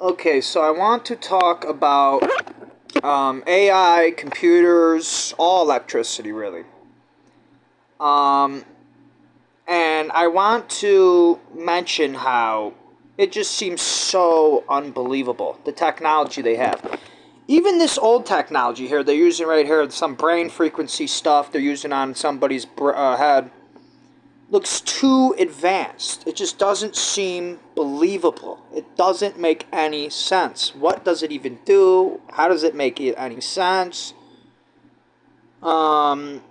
Okay, so I want to talk about AI, computers, all electricity, really. Um, and I want to mention how it just seems so unbelievable, the technology they have. Even this old technology here, they're using right here, some brain frequency stuff they're using on somebody's head, looks too advanced. It just doesn't seem believable. It doesn't make any sense. What does it even do? How does it make any sense? Um,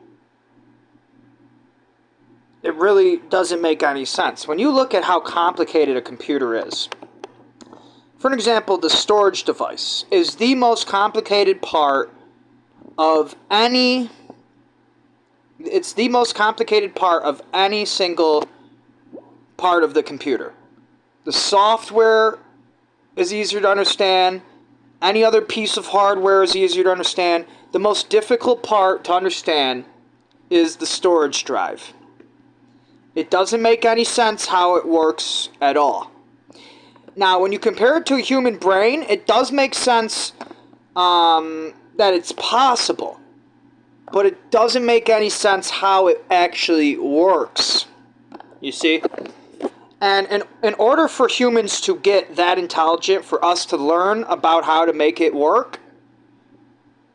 it really doesn't make any sense. When you look at how complicated a computer is, for an example, the storage device is the most complicated part of any. It's the most complicated part of any single part of the computer. The software is easier to understand. Any other piece of hardware is easier to understand. The most difficult part to understand is the storage drive. It doesn't make any sense how it works at all. Now, when you compare it to a human brain, it does make sense that it's possible. But it doesn't make any sense how it actually works. You see? And in order for humans to get that intelligent, for us to learn about how to make it work,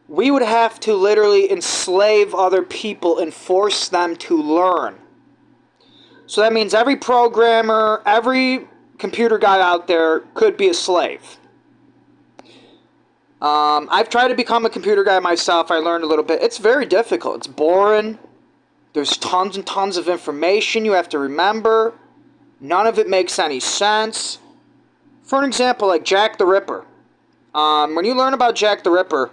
we would have to literally enslave other people and force them to learn. So that means every programmer, every computer guy out there could be a slave. I've tried to become a computer guy myself. I learned a little bit. It's very difficult. It's boring. There's tons and tons of information you have to remember. None of it makes any sense. For an example, like Jack the Ripper. When you learn about Jack the Ripper,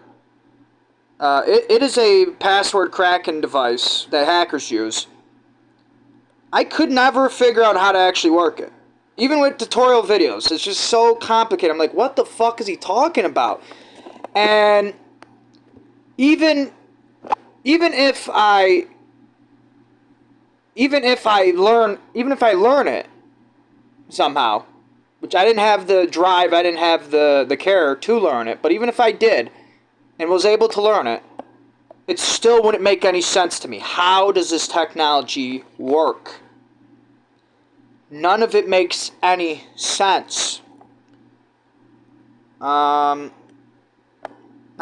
it is a password cracking device that hackers use. I could never figure out how to actually work it. Even with tutorial videos, it's just so complicated. I'm like, what the fuck is he talking about? And even if I learn it somehow, which I didn't have the drive, I didn't have the care to learn it, but even if I did and was able to learn it, it still wouldn't make any sense to me. How does this technology work? None of it makes any sense.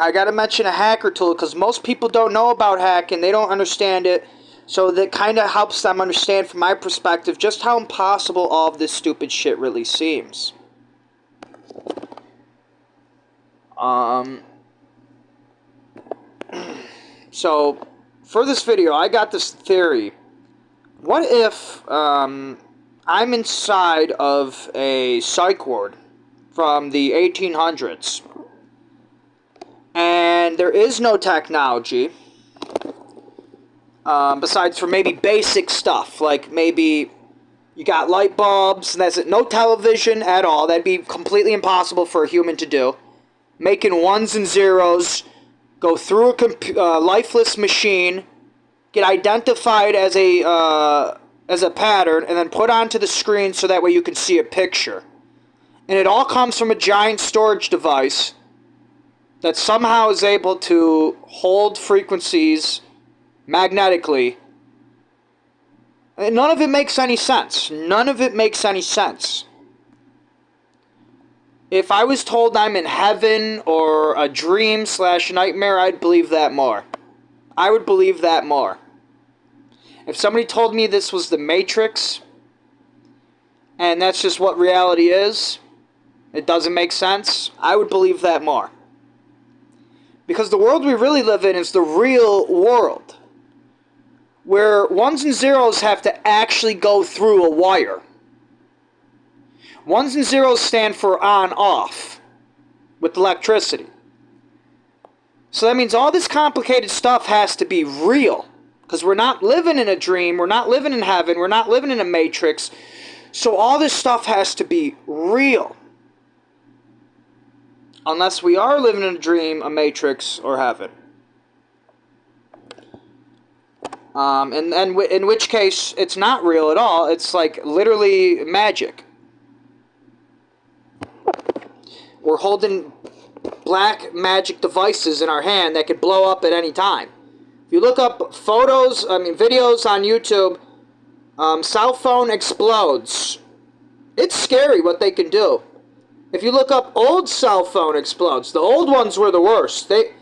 I gotta mention a hacker tool because most people don't know about hacking. They don't understand it. So that kind of helps them understand from my perspective just how impossible all of this stupid shit really seems. So for this video, I got this theory. What if I'm inside of a psychward from the 1800s and there is no technology besides for maybe basic stuff, like maybe you got light bulbs and that's it, no television at all. That'd be completely impossible for a human to do. Making ones and zeros, go through a lifeless machine, get identified as a pattern, and then put onto the screen so that way you can see a picture. And it all comes from a giant storage device that somehow is able to hold frequencies magnetically. And none of it makes any sense. None of it makes any sense. If I was told I'm in heaven or a dream / nightmare, I'd believe that more. I would believe that more. If somebody told me this was the Matrix, and that's just what reality is, it doesn't make sense, I would believe that more. Because the world we really live in is the real world, where ones and zeros have to actually go through a wire. Ones and zeros stand for on-off with electricity. So that means all this complicated stuff has to be real. Because we're not living in a dream, we're not living in heaven, we're not living in a matrix. So all this stuff has to be real. Unless we are living in a dream, a matrix, or heaven. And in which case, it's not real at all. It's like literally magic. we're holding black magic devices in our hand that could blow up at any time. If you look up videos on YouTube, cell phone explodes. It's scary what they can do. If you look up old cell phone explodes, the old ones were the worst. They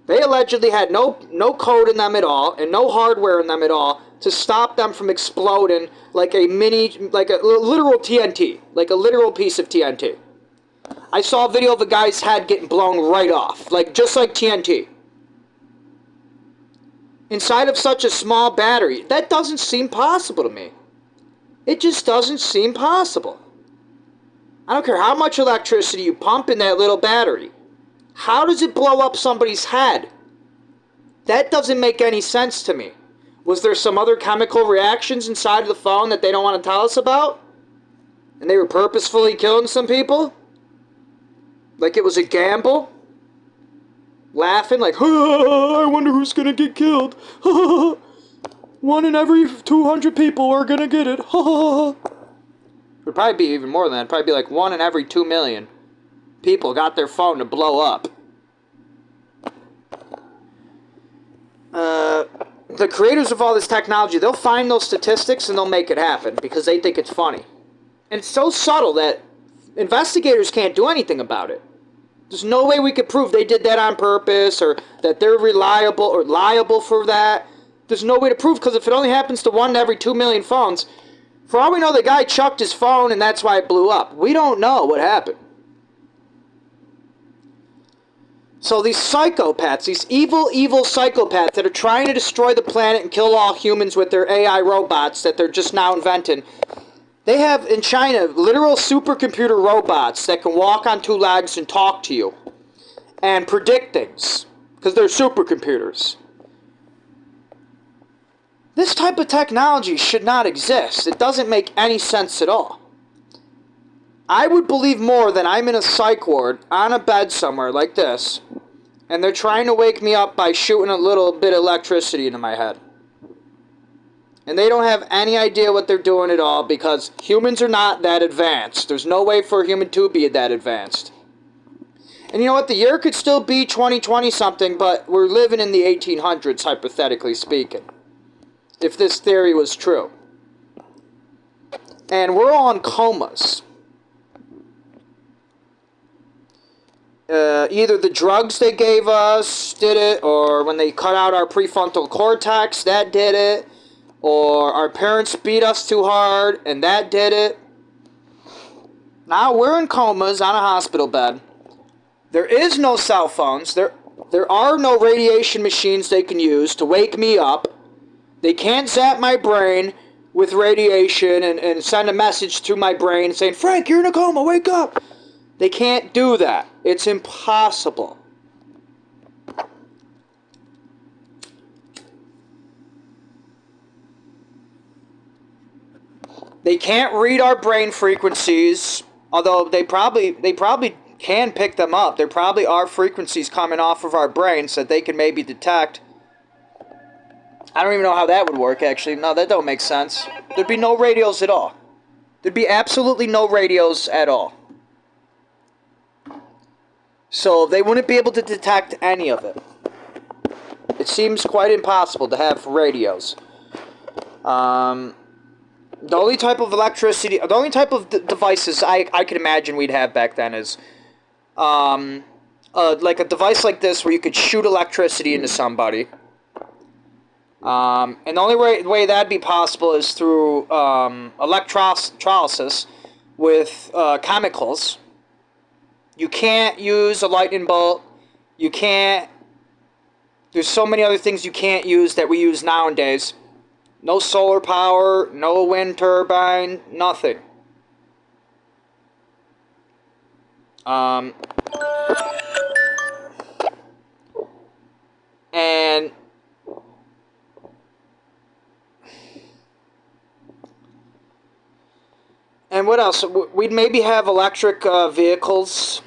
allegedly had no code in them at all and no hardware in them at all to stop them from exploding like a literal TNT, like a literal piece of TNT. I saw a video of a guy's head getting blown right off, just like TNT. Inside of such a small battery, that doesn't seem possible to me. It just doesn't seem possible. I don't care how much electricity you pump in that little battery. How does it blow up somebody's head? That doesn't make any sense to me. Was there some other chemical reactions inside of the phone that they don't want to tell us about? And they were purposefully killing some people? Like it was a gamble? Laughing like, I wonder who's going to get killed. 1 in every 200 people are going to get it. It would probably be even more than that. It'd probably be like 1 in every 2 million people got their phone to blow up. The creators of all this technology, they'll find those statistics and they'll make it happen because they think it's funny. And it's so subtle that investigators can't do anything about it. There's no way we could prove they did that on purpose or that they're reliable or liable for that. There's no way to prove, because if it only happens to 1 in every 2 million phones, for all we know, the guy chucked his phone and that's why it blew up. We don't know what happened. So these psychopaths, these evil psychopaths that are trying to destroy the planet and kill all humans with their AI robots that they're just now inventing, they have in China literal supercomputer robots that can walk on 2 legs and talk to you and predict things because they're supercomputers. This type of technology should not exist. It doesn't make any sense at all. I would believe more that I'm in a psych ward on a bed somewhere like this, and they're trying to wake me up by shooting a little bit of electricity into my head. And they don't have any idea what they're doing at all because humans are not that advanced. There's no way for a human to be that advanced. And you know what? The year could still be 2020 something, but we're living in the 1800s, hypothetically speaking, if this theory was true. And we're all in comas. Either the drugs they gave us did it, or when they cut out our prefrontal cortex, that did it, or our parents beat us too hard, and that did it. Now we're in comas on a hospital bed. There is no cell phones. There are no radiation machines they can use to wake me up. They can't zap my brain with radiation and send a message to my brain saying, Frank, you're in a coma, wake up. They can't do that. It's impossible. They can't read our brain frequencies, although they probably can pick them up. There probably are frequencies coming off of our brains that they can maybe detect. I don't even know how that would work, actually. No, that don't make sense. There'd be no radios at all. There'd be absolutely no radios at all. So they wouldn't be able to detect any of it. It seems quite impossible to have radios. The only type of electricity, the only type of devices I could imagine we'd have back then is like a device like this where you could shoot electricity into somebody. And the only way that'd be possible is through electrolysis with chemicals. You can't use a lightning bolt. You can't. There's so many other things you can't use that we use nowadays. No solar power, no wind turbine, nothing. And what else? We'd maybe have electric vehicles,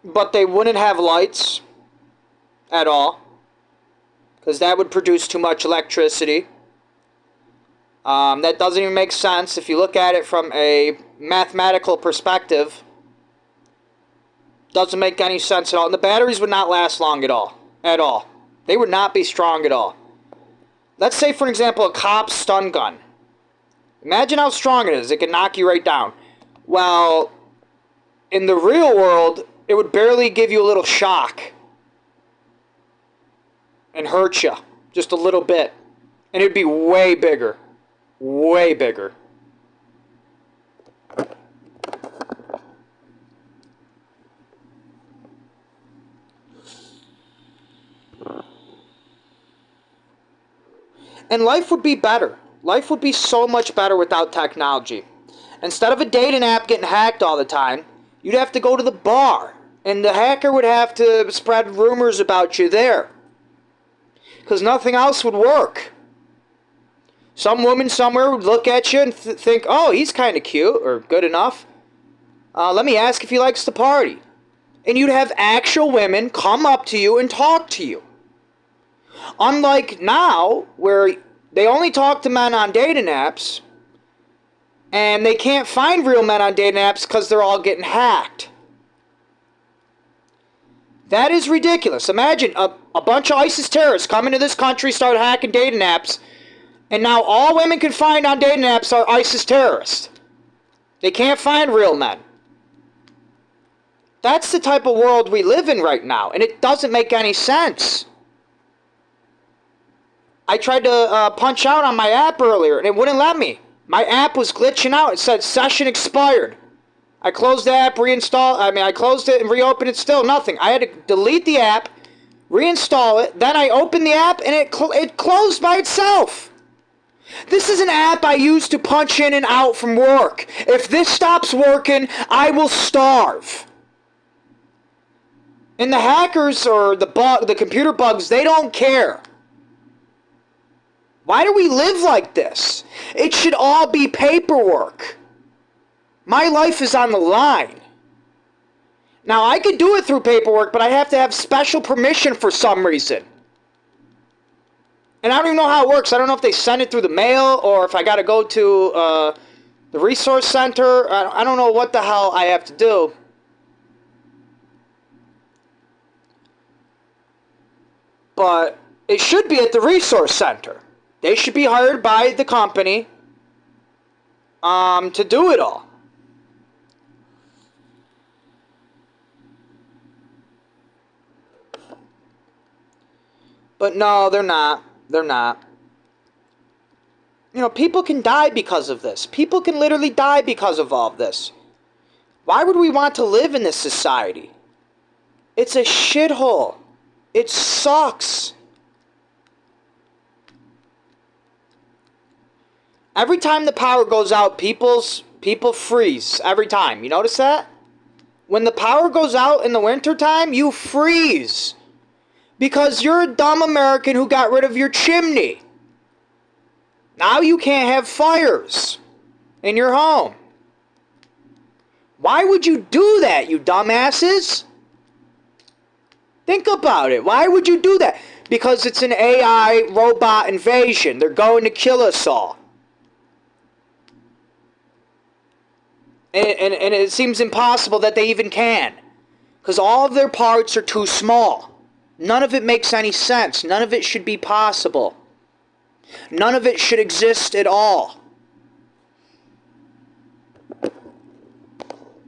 but they wouldn't have lights at all, because that would produce too much electricity. That doesn't even make sense if you look at it from a mathematical perspective. Doesn't make any sense at all. And the batteries would not last long at all. At all. They would not be strong at all. Let's say, for example, a cop's stun gun. Imagine how strong it is. It can knock you right down. Well, in the real world, it would barely give you a little shock and hurt you just a little bit. And it'd be way bigger. Way bigger. And life would be better. Life would be so much better without technology. Instead of a dating app getting hacked all the time, you'd have to go to the bar. And the hacker would have to spread rumors about you there. Because nothing else would work. Some woman somewhere would look at you and think, oh, he's kind of cute or good enough. Let me ask if he likes to party. And you'd have actual women come up to you and talk to you. Unlike now, where they only talk to men on dating apps, and they can't find real men on dating apps because they're all getting hacked. That is ridiculous. Imagine a bunch of ISIS terrorists come into this country, start hacking dating apps, and now all women can find on dating apps are ISIS terrorists. They can't find real men. That's the type of world we live in right now, and it doesn't make any sense. I tried to punch out on my app earlier, and it wouldn't let me. My app was glitching out. It said session expired. I closed the app, I closed it and reopened it, still nothing. I had to delete the app, reinstall it, then I opened the app, and it closed by itself. This is an app I use to punch in and out from work. If this stops working, I will starve. And the hackers or the computer bugs, they don't care. Why do we live like this? It should all be paperwork. My life is on the line. Now, I could do it through paperwork, but I have to have special permission for some reason. And I don't even know how it works. I don't know if they send it through the mail or if I got to go to the resource center. I don't know what the hell I have to do. But it should be at the resource center. They should be hired by the company to do it all. But no, they're not. They're not. You know, people can die because of this. People can literally die because of all of this. Why would we want to live in this society? It's a shithole. It sucks. Every time the power goes out, people freeze. Every time. You notice that? When the power goes out in the wintertime, you freeze. Because you're a dumb American who got rid of your chimney. Now you can't have fires in your home. Why would you do that, you dumbasses? Think about it. Why would you do that? Because it's an AI robot invasion. They're going to kill us all. And it seems impossible that they even can. Because all of their parts are too small. None of it makes any sense. None of it should be possible. None of it should exist at all.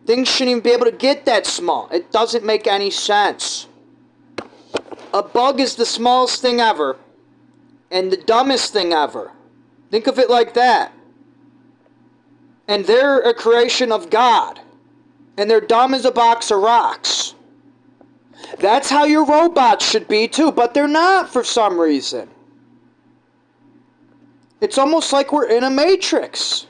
Things shouldn't even be able to get that small. It doesn't make any sense. A bug is the smallest thing ever. And the dumbest thing ever. Think of it like that. And they're a creation of God. And they're dumb as a box of rocks. That's how your robots should be too, but they're not for some reason. It's almost like we're in a matrix.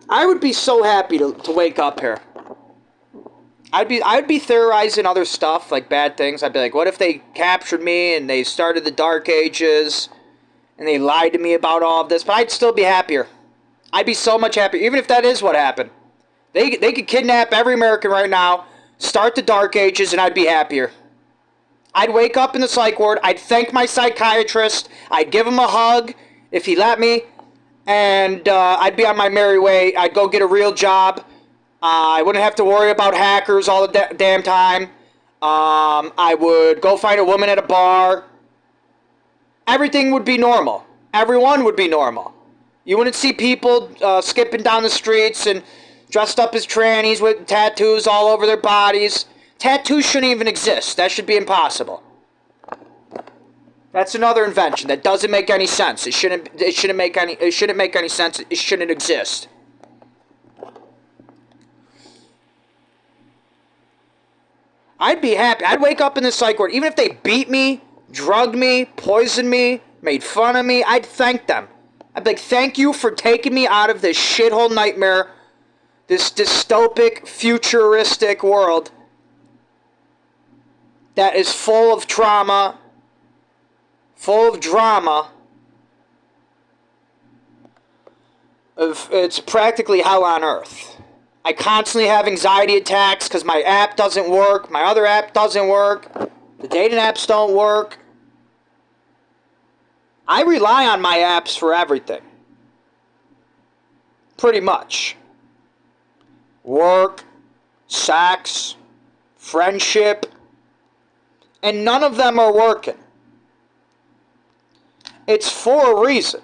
I would be so happy to wake up here. I'd be theorizing other stuff, like bad things. I'd be like, what if they captured me and they started the Dark Ages and they lied to me about all of this? But I'd still be happier. I'd be so much happier, even if that is what happened. They could kidnap every American right now, start the Dark Ages, and I'd be happier. I'd wake up in the psych ward. I'd thank my psychiatrist. I'd give him a hug if he let me. And I'd be on my merry way. I'd go get a real job. I wouldn't have to worry about hackers all the damn time. I would go find a woman at a bar. Everything would be normal. Everyone would be normal. You wouldn't see people skipping down the streets and dressed up as trannies with tattoos all over their bodies. Tattoos shouldn't even exist. That should be impossible. That's another invention that doesn't make any sense. It shouldn't make any sense. It shouldn't exist. I'd be happy. I'd wake up in the psych ward. Even if they beat me, drugged me, poisoned me, made fun of me, I'd thank them. I'd be like, thank you for taking me out of this shithole nightmare, this dystopic, futuristic world that is full of trauma, full of drama. It's practically hell on earth. I constantly have anxiety attacks because my app doesn't work, my other app doesn't work, the dating apps don't work. I rely on my apps for everything. Pretty much. Work, sex, friendship, and none of them are working. It's for a reason.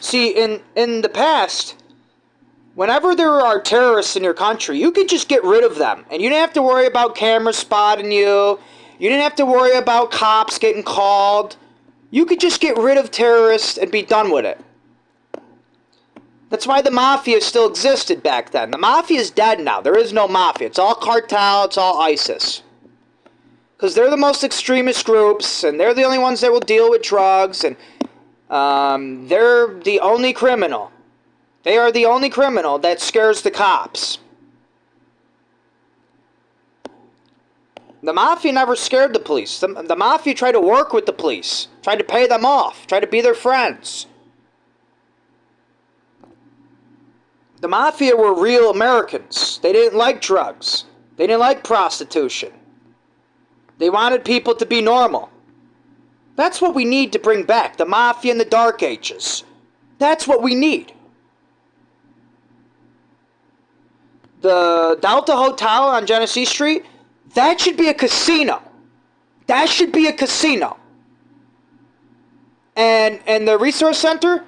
See, in the past, whenever there are terrorists in your country, you could just get rid of them. And you didn't have to worry about cameras spotting you. You didn't have to worry about cops getting called. You could just get rid of terrorists and be done with it. That's why the mafia still existed back then. The mafia is dead now. There is no mafia. It's all cartel. It's all ISIS. Because they're the most extremist groups, and they're the only ones that will deal with drugs, and they're the only criminal. They are the only criminal that scares the cops. The mafia never scared the police. The mafia tried to work with the police, tried to pay them off, tried to be their friends. The mafia were real Americans. They didn't like drugs. They didn't like prostitution. They wanted people to be normal. That's what we need to bring back, the mafia in the Dark Ages. That's what we need. The Delta Hotel on Genesee Street, that should be a casino. That should be a casino. And the Resource Center,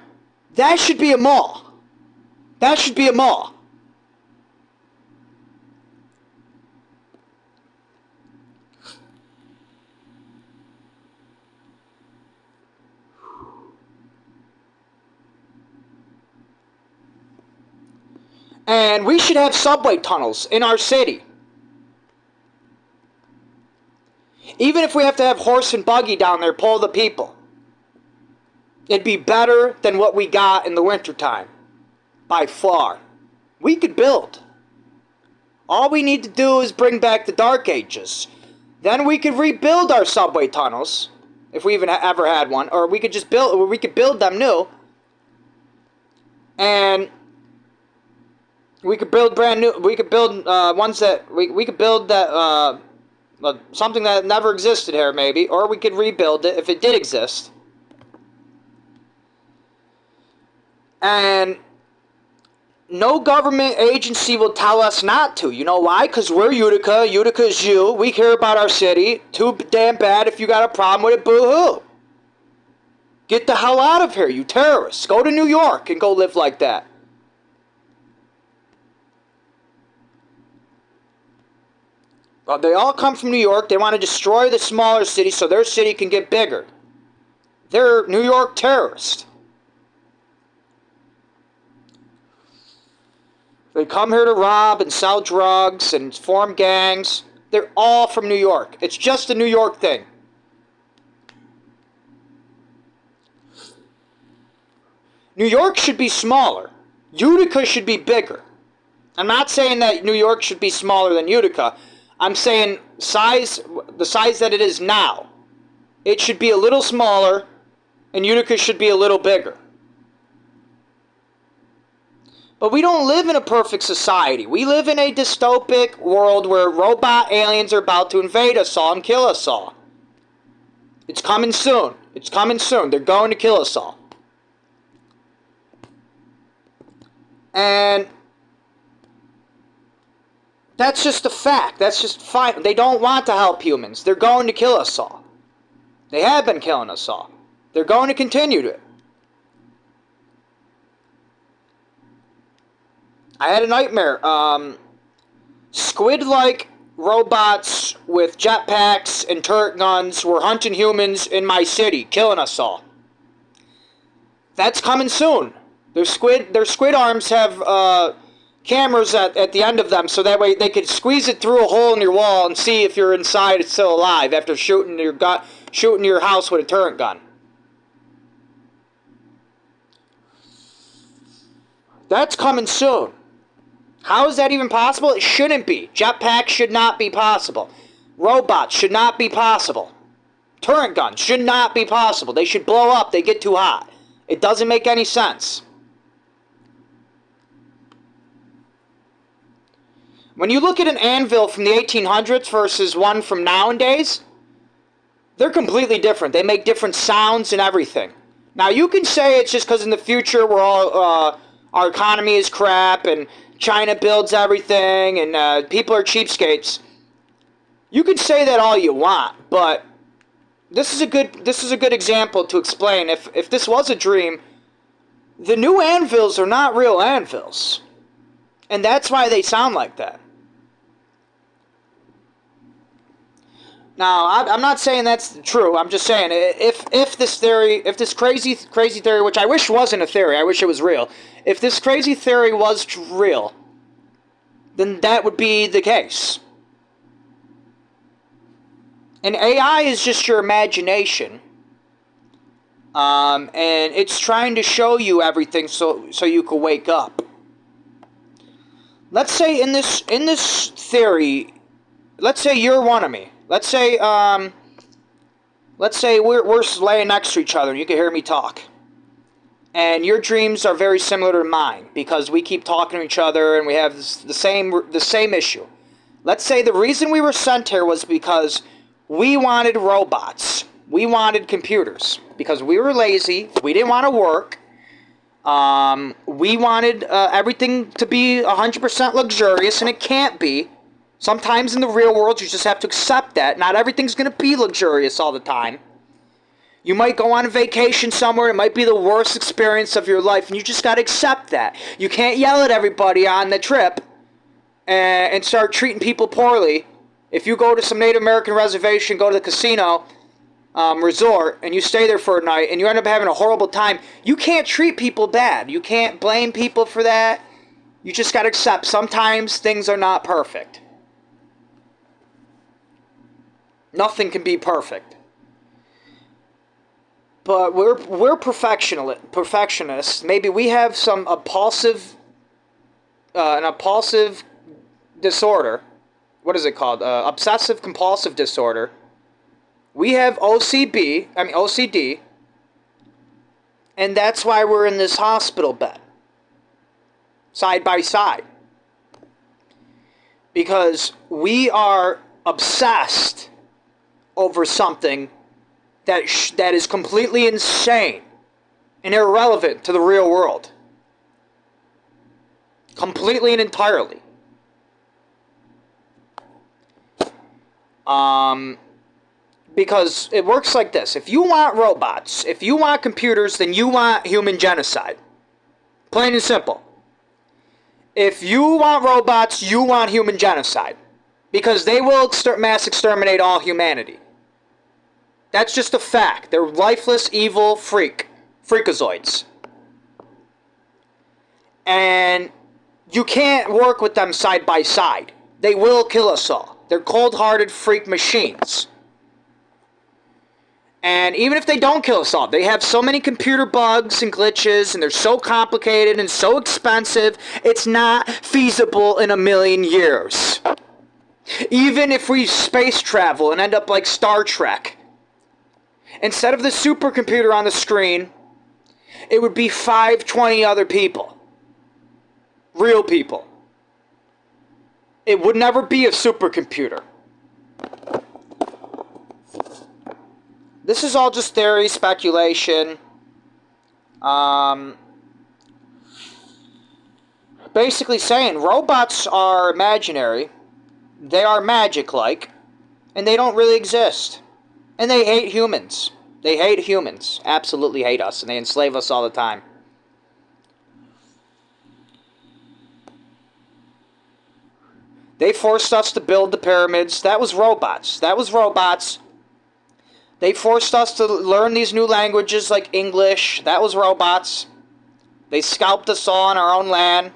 that should be a mall. That should be a mall. And we should have subway tunnels in our city. Even if we have to have horse and buggy down there, pull the people. It'd be better than what we got in the wintertime. By far. We could build. All we need to do is bring back the Dark Ages. Then we could rebuild our subway tunnels. If we even ever had one. Or we could just build, or we could build them new. And we could build brand new, we could build ones that, we could build that, something that never existed here maybe, or we could rebuild it if it did exist. And no government agency will tell us not to. You know why? Because we're Utica. Utica is you. We care about our city. Too damn bad if you got a problem with it, boo-hoo. Get the hell out of here, you terrorists. Go to New York and go live like that. Well, they all come from New York. They want to destroy the smaller cities so their city can get bigger. They're New York terrorists. They come here to rob and sell drugs and form gangs. They're all from New York. It's just a New York thing. New York should be smaller. Utica should be bigger. I'm not saying that New York should be smaller than Utica, I'm saying the size that it is now. It should be a little smaller, and Utica should be a little bigger. But we don't live in a perfect society. We live in a dystopic world where robot aliens are about to invade us all and kill us all. It's coming soon. It's coming soon. They're going to kill us all. And that's just a fact. That's just fine. They don't want to help humans. They're going to kill us all. They have been killing us all. They're going to continue to. I had a nightmare. Squid-like robots with jetpacks and turret guns were hunting humans in my city, killing us all. That's coming soon. Their squid arms have cameras at the end of them, so that way they could squeeze it through a hole in your wall and see if you're inside it's still alive after shooting your house with a turret gun. That's coming soon. How is that even possible? It shouldn't be. Jetpacks should not be possible. Robots should not be possible. Turret guns should not be possible. They should blow up. They get too hot. It doesn't make any sense. When you look at an anvil from the 1800s versus one from nowadays, they're completely different. They make different sounds and everything. Now, you can say it's just because in the future we're all, our economy is crap and China builds everything and people are cheapskates. You can say that all you want, but this is a good example to explain. If this was a dream, the new anvils are not real anvils. And that's why they sound like that. Now, I'm not saying that's true. I'm just saying if this crazy theory, which I wish wasn't a theory, I wish it was real. If this crazy theory was real, then that would be the case. And AI is just your imagination, and it's trying to show you everything so you can wake up. Let's say in this theory, let's say you're one of me. Let's say we're laying next to each other and you can hear me talk. And your dreams are very similar to mine because we keep talking to each other and we have the same issue. Let's say the reason we were sent here was because we wanted robots. We wanted computers because we were lazy. We didn't want to work. We wanted everything to be 100% luxurious, and it can't be. Sometimes in the real world, you just have to accept that. Not everything's going to be luxurious all the time. You might go on a vacation somewhere. It might be the worst experience of your life, and you just got to accept that. You can't yell at everybody on the trip and start treating people poorly. If you go to some Native American reservation, go to the casino resort, and you stay there for a night, and you end up having a horrible time, you can't treat people bad. You can't blame people for that. You just got to accept sometimes things are not perfect. Nothing can be perfect. But we're perfectionists. Maybe we have some an impulsive disorder. What is it called? Obsessive compulsive disorder. We have OCD, and that's why we're in this hospital bed, side by side. Because we are obsessed over something that is completely insane and irrelevant to the real world. Completely and entirely. Because it works like this. If you want robots, if you want computers, then you want human genocide. Plain and simple. If you want robots, you want human genocide. Because they will mass exterminate all humanity. That's just a fact. They're lifeless, evil freakazoids. And you can't work with them side by side. They will kill us all. They're cold-hearted freak machines. And even if they don't kill us all, they have so many computer bugs and glitches, and they're so complicated and so expensive, it's not feasible in a million years. Even if we space travel and end up like Star Trek, instead of the supercomputer on the screen, it would be 520 other people. Real people. It would never be a supercomputer. This is all just theory, speculation. Basically saying robots are imaginary, they are magic-like, and they don't really exist. And they hate humans. They hate humans. Absolutely hate us, and they enslave us all the time. They forced us to build the pyramids. That was robots. That was robots. They forced us to learn these new languages like English. That was robots. They scalped us all on our own land.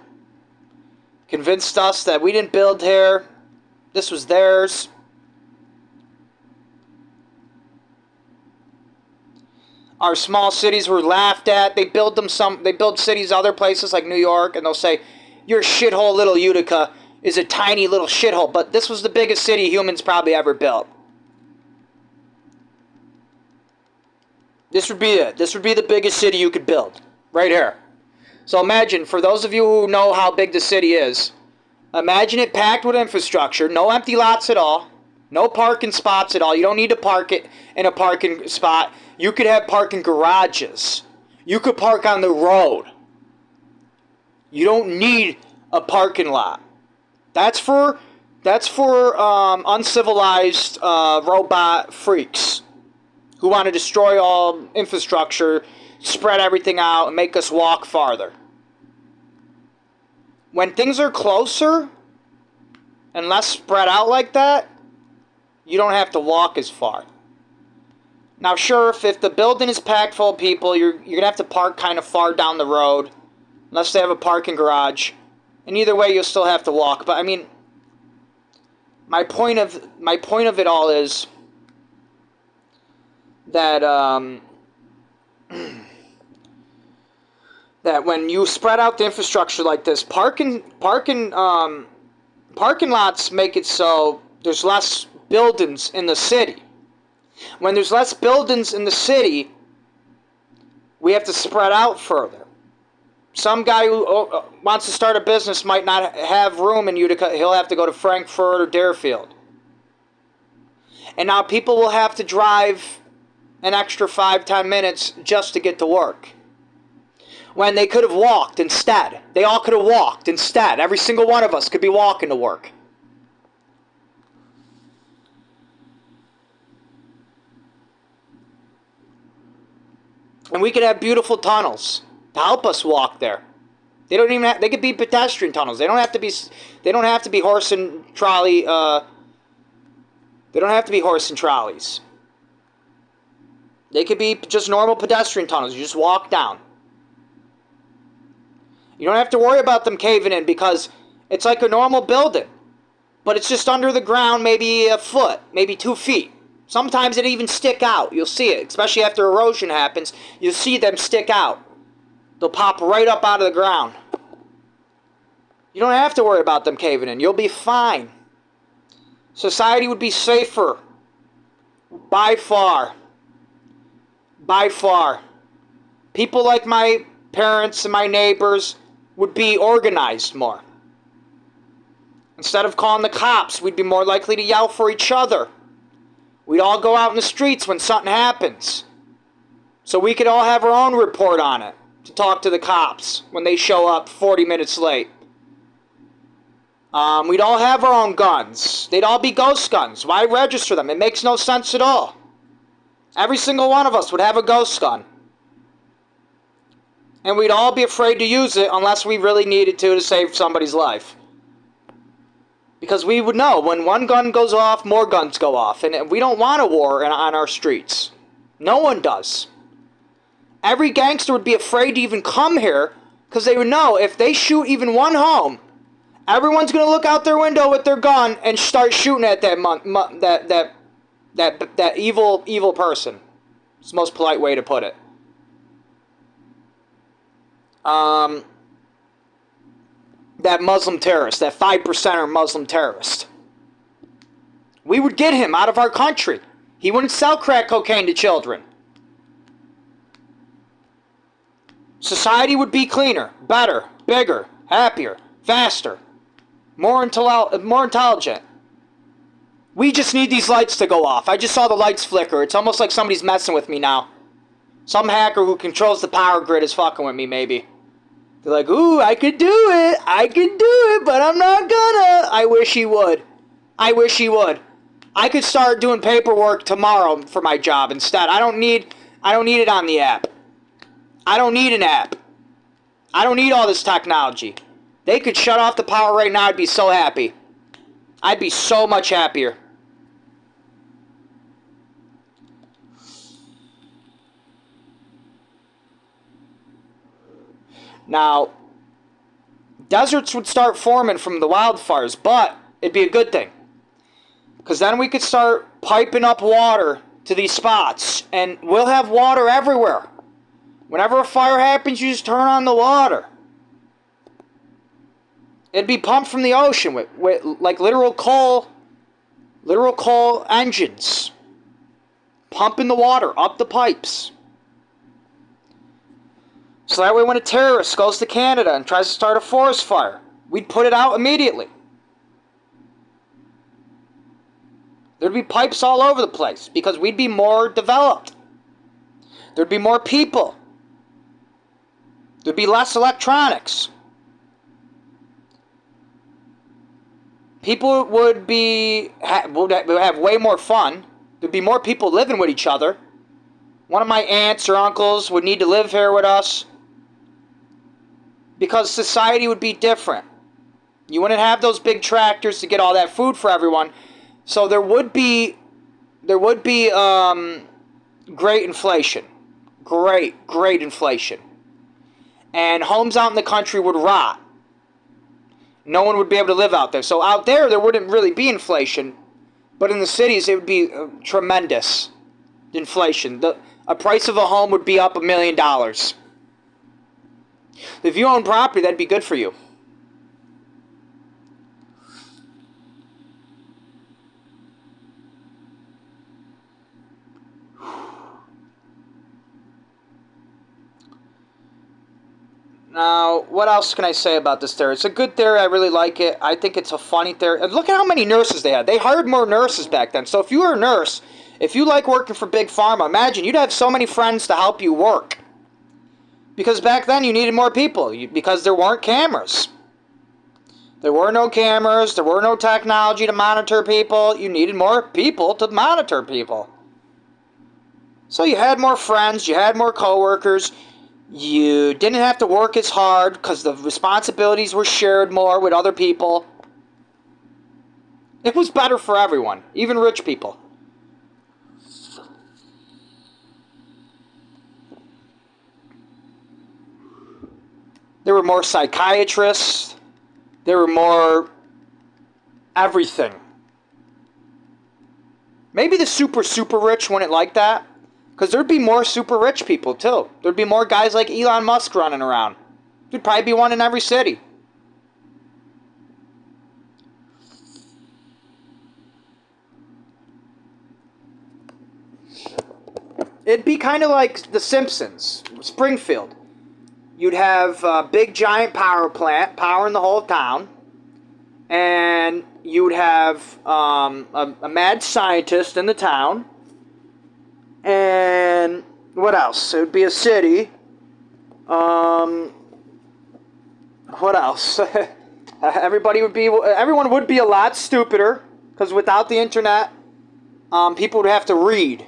Convinced us that we didn't build here. This was theirs. Our small cities were laughed at. They build cities other places like New York, and they'll say, your shithole little Utica is a tiny little shithole. But this was the biggest city humans probably ever built. This would be it. This would be the biggest city you could build. Right here. So imagine, for those of you who know how big the city is, imagine it packed with infrastructure, no empty lots at all, no parking spots at all. You don't need to park it in a parking spot. You could have parking garages. You could park on the road. You don't need a parking lot. That's for uncivilized robot freaks who want to destroy all infrastructure, spread everything out, and make us walk farther. When things are closer and less spread out like that, you don't have to walk as far. Now sure, if the building is packed full of people, you're going to have to park kind of far down the road, unless they have a parking garage. And either way, you'll still have to walk. But I mean, my point of it all is that that when you spread out the infrastructure like this, parking lots make it so there's less buildings in the city. When there's less buildings in the city, we have to spread out further. Some guy who wants to start a business might not have room in Utica. He'll have to go to Frankfurt or Deerfield. And now people will have to drive an extra 5-10 minutes just to get to work. When they could have walked instead. They all could have walked instead. Every single one of us could be walking to work. And we could have beautiful tunnels to help us walk there. They don't even have, they could be pedestrian tunnels. They don't have to be horse and trolley they don't have to be horse and trolleys. They could be just normal pedestrian tunnels. You just walk down. You don't have to worry about them caving in because it's like a normal building. But it's just under the ground, maybe a foot, maybe 2 feet. Sometimes it even stick out. You'll see it, especially after erosion happens. You'll see them stick out. They'll pop right up out of the ground. You don't have to worry about them caving in. You'll be fine. Society would be safer. By far. By far. People like my parents and my neighbors would be organized more. Instead of calling the cops, we'd be more likely to yell for each other. We'd all go out in the streets when something happens. So we could all have our own report on it to talk to the cops when they show up 40 minutes late. We'd all have our own guns. They'd all be ghost guns. Why register them? It makes no sense at all. Every single one of us would have a ghost gun. And we'd all be afraid to use it unless we really needed to save somebody's life. Because we would know when one gun goes off, more guns go off. And we don't want a war on our streets. No one does. Every gangster would be afraid to even come here because they would know if they shoot even one home, everyone's going to look out their window with their gun and start shooting at that evil person. It's the most polite way to put it. That Muslim terrorist, that 5%er Muslim terrorist. We would get him out of our country. He wouldn't sell crack cocaine to children. Society would be cleaner, better, bigger, happier, faster, more intelligent. We just need these lights to go off. I just saw the lights flicker. It's almost like somebody's messing with me now. Some hacker who controls the power grid is fucking with me, maybe. They're like, ooh, I could do it. I could do it, but I'm not gonna. I wish he would. I wish he would. I could start doing paperwork tomorrow for my job instead. I don't need it on the app. I don't need an app. I don't need all this technology. They could shut off the power right now. I'd be so happy. I'd be so much happier. Now, deserts would start forming from the wildfires, but it'd be a good thing. Because then we could start piping up water to these spots, and we'll have water everywhere. Whenever a fire happens, you just turn on the water. It'd be pumped from the ocean with like literal coal engines. Pumping the water up the pipes. So that way when a terrorist goes to Canada and tries to start a forest fire, we'd put it out immediately. There'd be pipes all over the place because we'd be more developed. There'd be more people. There'd be less electronics. People would have way more fun. There'd be more people living with each other. One of my aunts or uncles would need to live here with us. Because society would be different. You wouldn't have those big tractors to get all that food for everyone. So there would be great inflation. Great inflation. And homes out in the country would rot. No one would be able to live out there. So out there wouldn't really be inflation. But in the cities, it would be tremendous inflation. A price of a home would be up $1 million. If you own property, that'd be good for you. Now, what else can I say about this theory? It's a good theory. I really like it. I think it's a funny theory. And look at how many nurses they had. They hired more nurses back then. So if you were a nurse, if you like working for Big Pharma, imagine you'd have so many friends to help you work. Because back then you needed more people. Because there weren't cameras. There were no cameras. There were no technology to monitor people. You needed more people to monitor people. So you had more friends. You had more coworkers. You didn't have to work as hard because the responsibilities were shared more with other people. It was better for everyone, even rich people. There were more psychiatrists. There were more everything. Maybe the super rich wouldn't like that. Because there'd be more super rich people, too. There'd be more guys like Elon Musk running around. There'd probably be one in every city. It'd be kind of like The Simpsons, Springfield. You'd have a big giant power plant powering the whole town. And you'd have a mad scientist in the town. And what else? It would be a city. What else? Everyone would be a lot stupider because without the internet, people would have to read,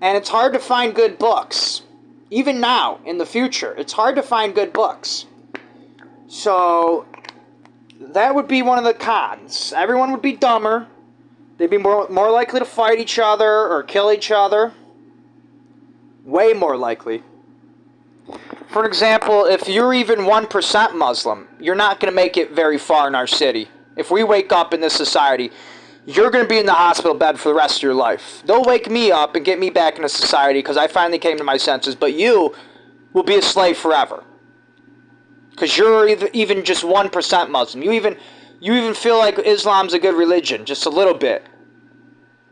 and it's hard to find good books. Even now, in the future, it's hard to find good books. So that would be one of the cons. Everyone would be dumber. They'd be more likely to fight each other or kill each other. Way more likely. For example, if you're even 1% Muslim, you're not going to make it very far in our city. If we wake up in this society, you're going to be in the hospital bed for the rest of your life. They'll wake me up and get me back into society because I finally came to my senses, but you will be a slave forever. Because you're even just 1% Muslim. You even feel like Islam's a good religion, just a little bit.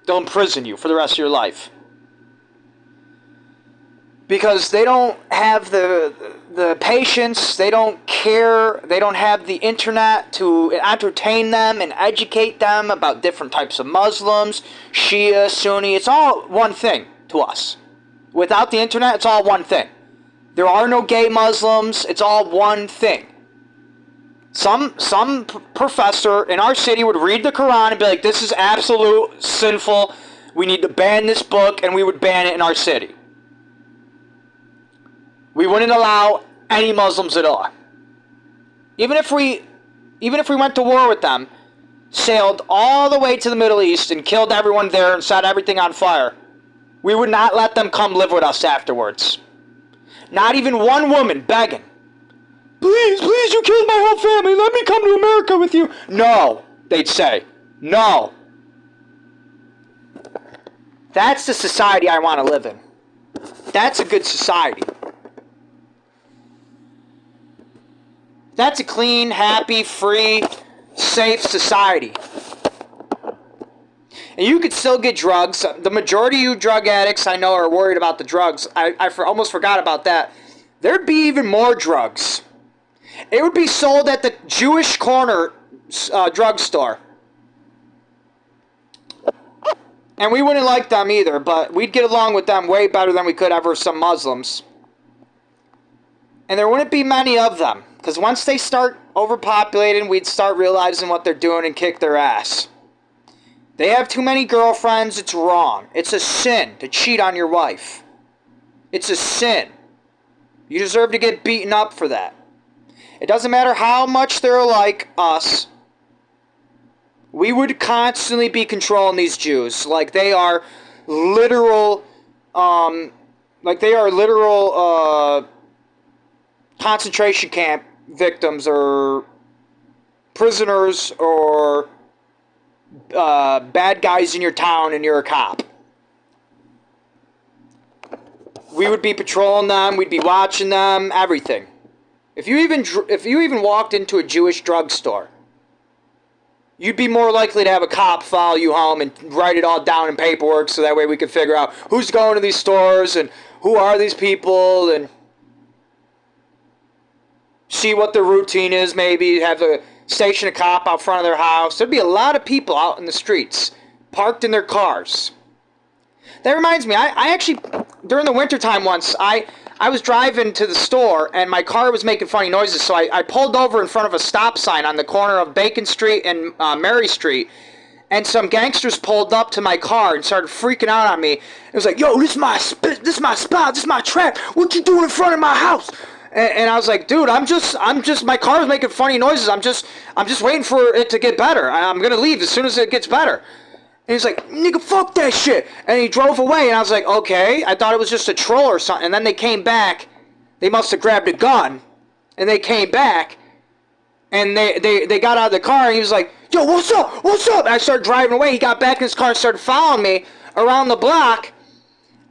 They'll imprison you for the rest of your life. Because they don't have the patience, they don't care, they don't have the internet to entertain them and educate them about different types of Muslims, Shia, Sunni. It's all one thing to us. Without the internet, it's all one thing. There are no gay Muslims, it's all one thing. Some professor in our city would read the Quran and be like, this is absolute sinful, we need to ban this book, and we would ban it in our city. We wouldn't allow any Muslims at all. Even if we went to war with them, sailed all the way to the Middle East and killed everyone there and set everything on fire, we would not let them come live with us afterwards. Not even one woman begging, please, you killed my whole family, let me come to America with you. No, they'd say, no. That's the society I want to live in. That's a good society. That's a clean, happy, free, safe society. And you could still get drugs. The majority of you drug addicts I know are worried about the drugs. I almost forgot about that. There'd be even more drugs. It would be sold at the Jewish corner drugstore. And we wouldn't like them either, but we'd get along with them way better than we could ever some Muslims. And there wouldn't be many of them. Because once they start overpopulating, we'd start realizing what they're doing and kick their ass. They have too many girlfriends, it's wrong. It's a sin to cheat on your wife. It's a sin. You deserve to get beaten up for that. It doesn't matter how much they're like us. We would constantly be controlling these Jews. Like they are literal, concentration camp victims or prisoners or bad guys in your town and you're a cop. We would be patrolling them, we'd be watching them, everything. If you even walked into a Jewish drugstore, you'd be more likely to have a cop follow you home and write it all down in paperwork so that way we could figure out who's going to these stores and who are these people and see what their routine is, maybe have a station a cop out front of their house. There'd be a lot of people out in the streets, parked in their cars. That reminds me, I actually, during the wintertime once, I was driving to the store and my car was making funny noises, so I pulled over in front of a stop sign on the corner of Bacon Street and Mary Street, and some gangsters pulled up to my car and started freaking out on me. It was like, yo, this is my spot, this is my trap, what you doing in front of my house? And I was like, dude, I'm just, my car's making funny noises. I'm just waiting for it to get better. I'm going to leave as soon as it gets better. And he's like, nigga, fuck that shit. And he drove away. And I was like, okay. I thought it was just a troll or something. And then they came back. They must have grabbed a gun. And they came back. And they got out of the car. And he was like, yo, what's up? What's up? And I started driving away. He got back in his car and started following me around the block.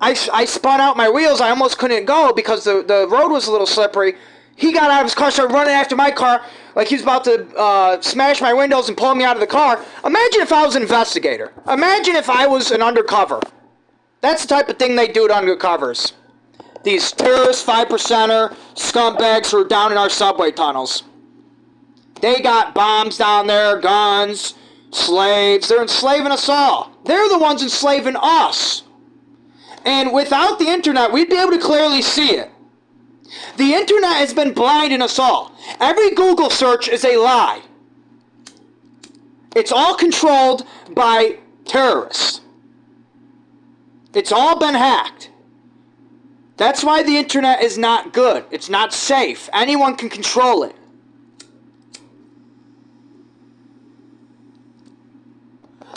I spun out my wheels. I almost couldn't go because the road was a little slippery. He got out of his car, started running after my car like he was about to smash my windows and pull me out of the car. Imagine if I was an investigator. Imagine if I was an undercover. That's the type of thing they do to undercovers. These terrorists, 5%er, scumbags who are down in our subway tunnels. They got bombs down there, guns, slaves. They're enslaving us all. They're the ones enslaving us. And without the internet, we'd be able to clearly see it. The internet has been blinding us all. Every Google search is a lie. It's all controlled by terrorists. It's all been hacked. That's why the internet is not good. It's not safe. Anyone can control it.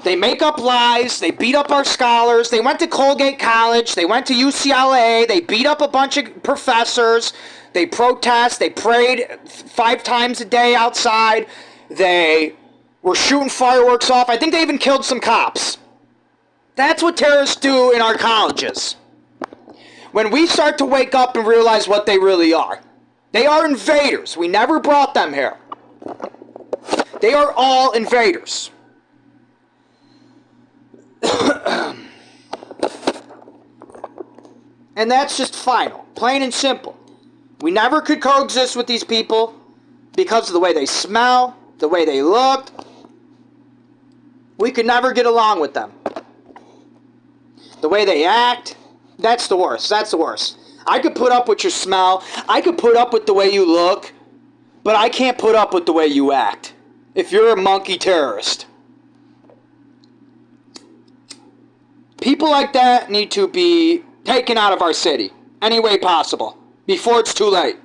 They make up lies, they beat up our scholars, they went to Colgate College, they went to UCLA, they beat up a bunch of professors, they protest, they prayed 5 times a day outside, they were shooting fireworks off, I think they even killed some cops. That's what terrorists do in our colleges. When we start to wake up and realize what they really are. They are invaders, we never brought them here. They are all invaders. And that's just final. Plain and simple. We never could coexist with these people because of the way they smell, the way they look. We could never get along with them. The way they act, that's the worst. That's the worst. I could put up with your smell. I could put up with the way you look. But I can't put up with the way you act. If you're a monkey terrorist. People like that need to be taken out of our city. Any way possible. Before it's too late.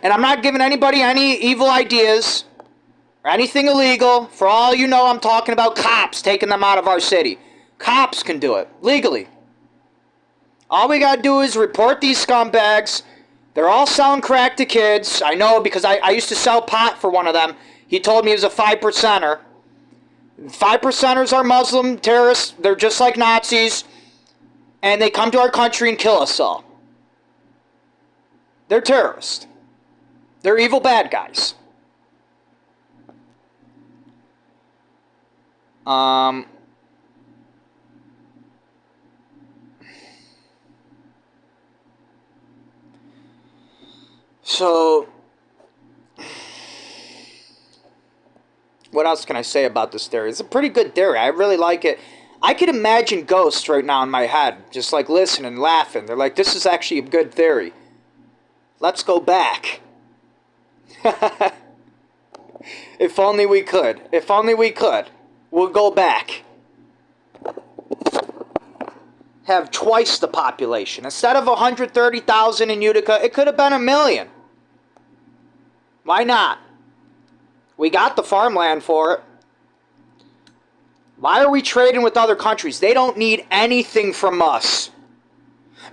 And I'm not giving anybody any evil ideas or anything illegal. For all you know, I'm talking about cops taking them out of our city. Cops can do it legally. All we gotta do is report these scumbags. They're all selling crack to kids. I know because I used to sell pot for one of them. He told me he was a 5%er. 5%ers are Muslim terrorists. They're just like Nazis. And they come to our country and kill us all. They're terrorists. They're evil bad guys. So, what else can I say about this theory? It's a pretty good theory. I really like it. I could imagine ghosts right now in my head, just like listening and laughing. They're like, this is actually a good theory. Let's go back. If only we could. If only we could. We'll go back. Have twice the population. Instead of 130,000 in Utica, it could have been 1 million. Why not? We got the farmland for it. Why are we trading with other countries? They don't need anything from us.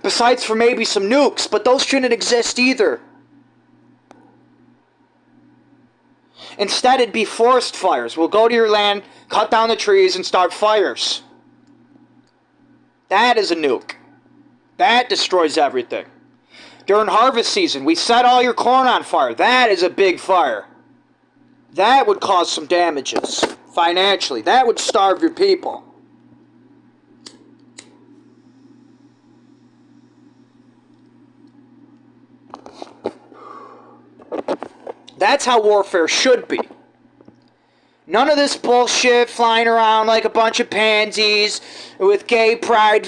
Besides for maybe some nukes, but those shouldn't exist either. Instead, it'd be forest fires. We'll go to your land, cut down the trees, and start fires. That is a nuke. That destroys everything. During harvest season, we set all your corn on fire. That is a big fire. That would cause some damages financially. That would starve your people. That's how warfare should be. None of this bullshit flying around like a bunch of pansies with gay pride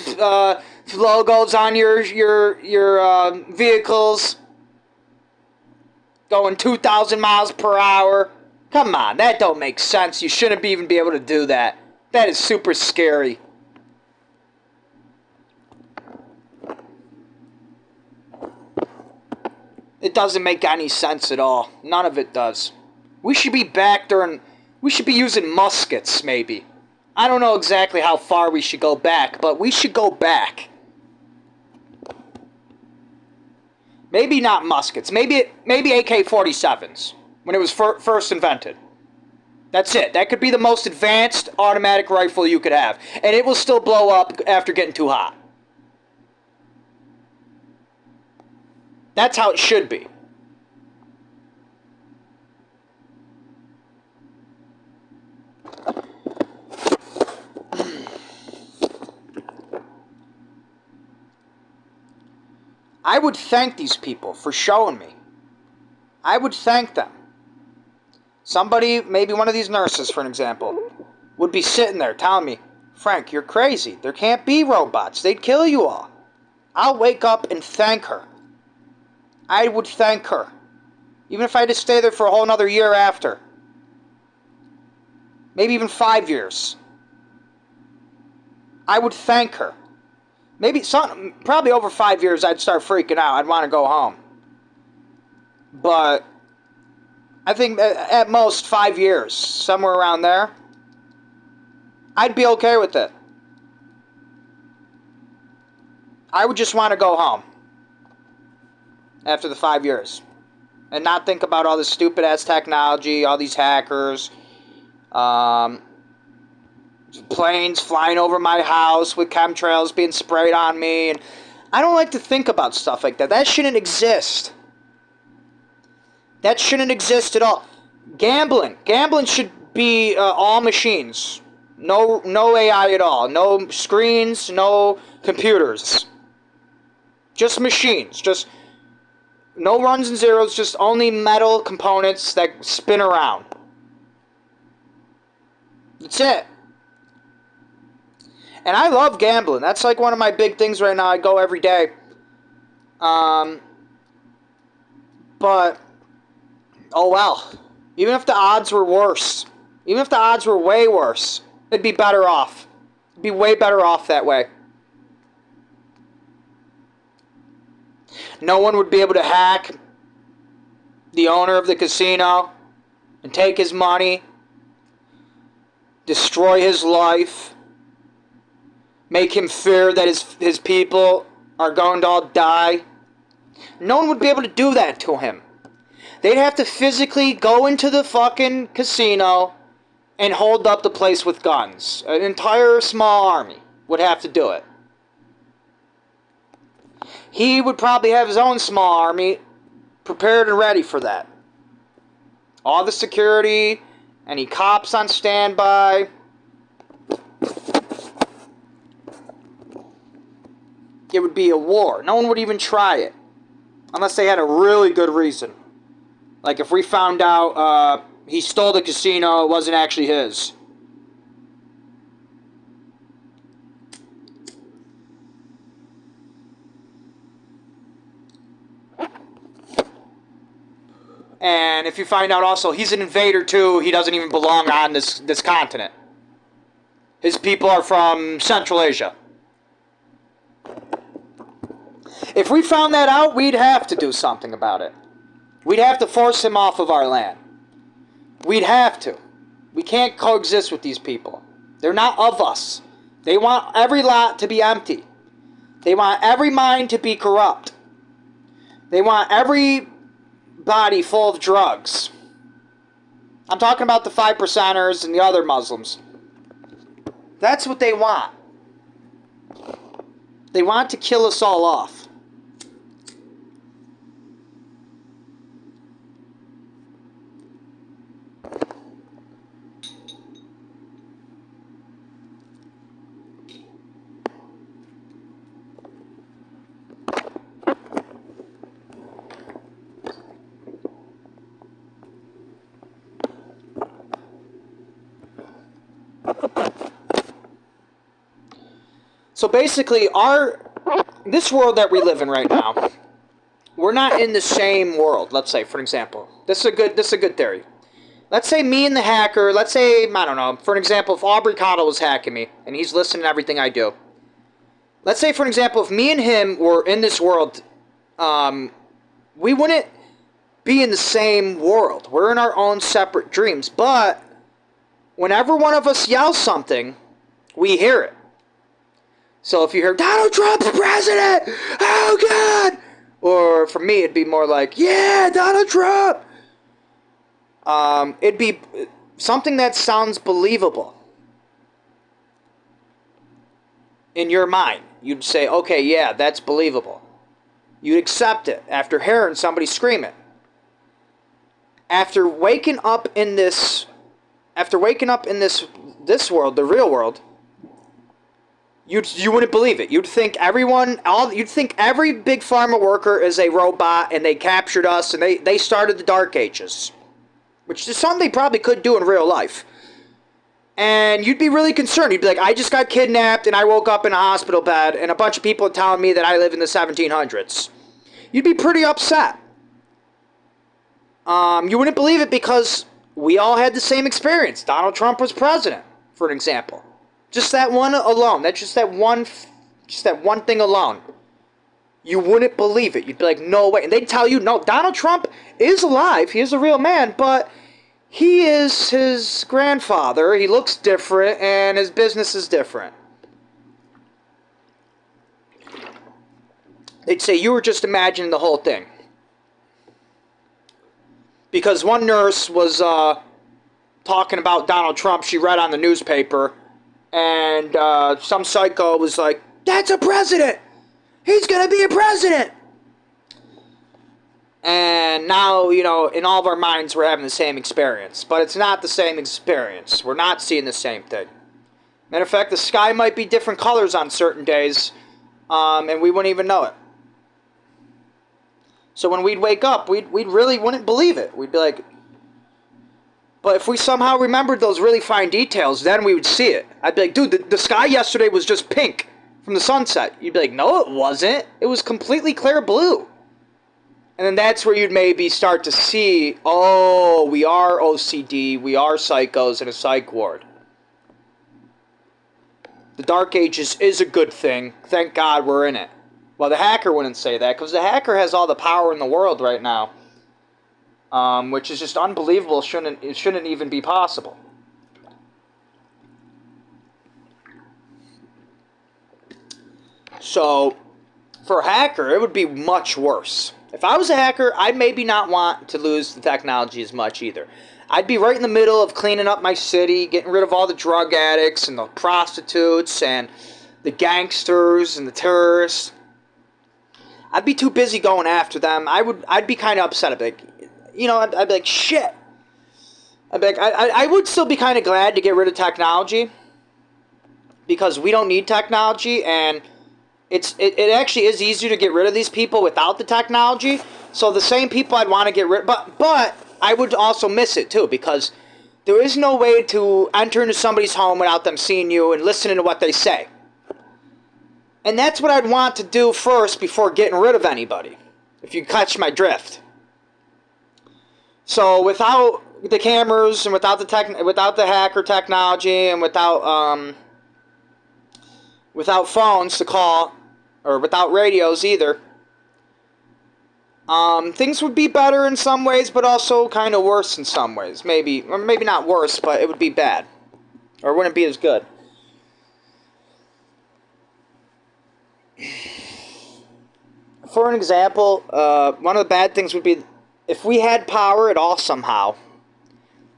logos on your vehicles going 2,000 miles per hour. Come on, that don't make sense. You shouldn't even be able to do that. That is super scary. It doesn't make any sense at all. None of it does. We should be back during... We should be using muskets, maybe. I don't know exactly how far we should go back, but we should go back. Maybe not muskets. Maybe AK-47s, when it was first invented. That's it. That could be the most advanced automatic rifle you could have. And it will still blow up after getting too hot. That's how it should be. I would thank these people for showing me. I would thank them. Somebody, maybe one of these nurses, for an example, would be sitting there telling me, Frank, you're crazy. There can't be robots. They'd kill you all. I'll wake up and thank her. I would thank her. Even if I had to stay there for a whole another year after. Maybe even 5 years. I would thank her. Probably over 5 years I'd start freaking out. I'd want to go home. But I think at most 5 years, somewhere around there, I'd be okay with it. I would just want to go home after the 5 years and not think about all this stupid ass technology, all these hackers, planes flying over my house with chemtrails being sprayed on me. And I don't like to think about stuff like that. That shouldn't exist. That shouldn't exist at all. Gambling should be all machines. No AI at all. No screens, no computers. Just machines. Just no ones and zeros, just only metal components that spin around. That's it. And I love gambling. That's like one of my big things right now. I go every day. But, oh well. Even if the odds were worse, even if the odds were way worse, it'd be better off. It'd be way better off that way. No one would be able to hack the owner of the casino and take his money, destroy his life, make him fear that his people are going to all die. No one would be able to do that to him. They'd have to physically go into the fucking casino and hold up the place with guns. An entire small army would have to do it. He would probably have his own small army prepared and ready for that. All the security, any cops on standby. It would be a war. No one would even try it. Unless they had a really good reason. Like if we found out he stole the casino, it wasn't actually his. And if you find out also he's an invader too, he doesn't even belong on this continent. His people are from Central Asia. If we found that out, we'd have to do something about it. We'd have to force him off of our land. We'd have to. We can't coexist with these people. They're not of us. They want every lot to be empty. They want every mind to be corrupt. They want every body full of drugs. I'm talking about the 5%ers and the other Muslims. That's what they want. They want to kill us all off. So basically, this world that we live in right now, we're not in the same world. Let's say, for example, this is a good theory. Let's say me and the hacker. Let's say, I don't know. For an example, if Aubrey Cottle was hacking me and he's listening to everything I do. Let's say, for an example, if me and him were in this world, we wouldn't be in the same world. We're in our own separate dreams. But whenever one of us yells something, we hear it. So if you hear, Donald Trump's president! Oh, God! Or for me, it'd be more like, yeah, Donald Trump! It'd be something that sounds believable. In your mind. You'd say, okay, yeah, that's believable. You'd accept it after hearing somebody scream it. After waking up in this world, the real world, you wouldn't believe it. You'd think every big pharma worker is a robot and they captured us and they started the Dark Ages. Which is something they probably could do in real life. And you'd be really concerned. You'd be like, I just got kidnapped and I woke up in a hospital bed and a bunch of people are telling me that I live in the 1700s. You'd be pretty upset. You wouldn't believe it because we all had the same experience. Donald Trump was president, for an example. Just that one alone. That's just that one thing alone. You wouldn't believe it. You'd be like, no way. And they'd tell you, no, Donald Trump is alive. He is a real man, but he is his grandfather. He looks different, and his business is different. They'd say, you were just imagining the whole thing. Because one nurse was talking about Donald Trump. She read on the newspaper. And some psycho was like, that's a president! He's gonna be a president! And now, you know, in all of our minds, we're having the same experience. But it's not the same experience. We're not seeing the same thing. Matter of fact, the sky might be different colors on certain days, and we wouldn't even know it. So when we'd wake up, we really wouldn't believe it. We'd be like, but if we somehow remembered those really fine details, then we would see it. I'd be like, dude, the sky yesterday was just pink from the sunset. You'd be like, no, it wasn't. It was completely clear blue. And then that's where you'd maybe start to see, oh, we are OCD, we are psychos in a psych ward. The Dark Ages is a good thing. Thank God we're in it. Well, the hacker wouldn't say that, because the hacker has all the power in the world right now. Which is just unbelievable. It shouldn't even be possible. So, for a hacker, it would be much worse. If I was a hacker, I'd maybe not want to lose the technology as much either. I'd be right in the middle of cleaning up my city, getting rid of all the drug addicts and the prostitutes and the gangsters and the terrorists. I'd be too busy going after them. I'd be kind of upset. I'd be like, you know, I'd be like, shit. I'd be like, I would still be kind of glad to get rid of technology, because we don't need technology, and it actually is easier to get rid of these people without the technology. So the same people I'd want to get rid, but I would also miss it too, because there is no way to enter into somebody's home without them seeing you and listening to what they say. And that's what I'd want to do first before getting rid of anybody, if you catch my drift. So without the cameras and without the hacker technology and without phones to call, or without radios either, things would be better in some ways, but also kind of worse in some ways. Maybe, or maybe not worse, but it would be bad, or it wouldn't be as good. For an example, one of the bad things would be if we had power at all somehow.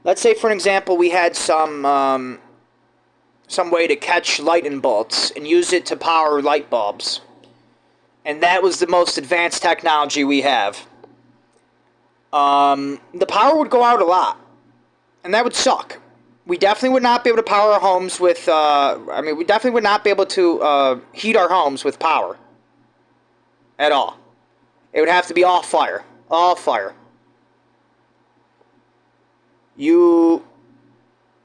Let's say, for an example, we had some way to catch lightning bolts and use it to power light bulbs, and that was the most advanced technology we have. The power would go out a lot, and that would suck. We definitely would not be able to power our homes with, we definitely would not be able to heat our homes with power at all. It would have to be all fire. All fire. You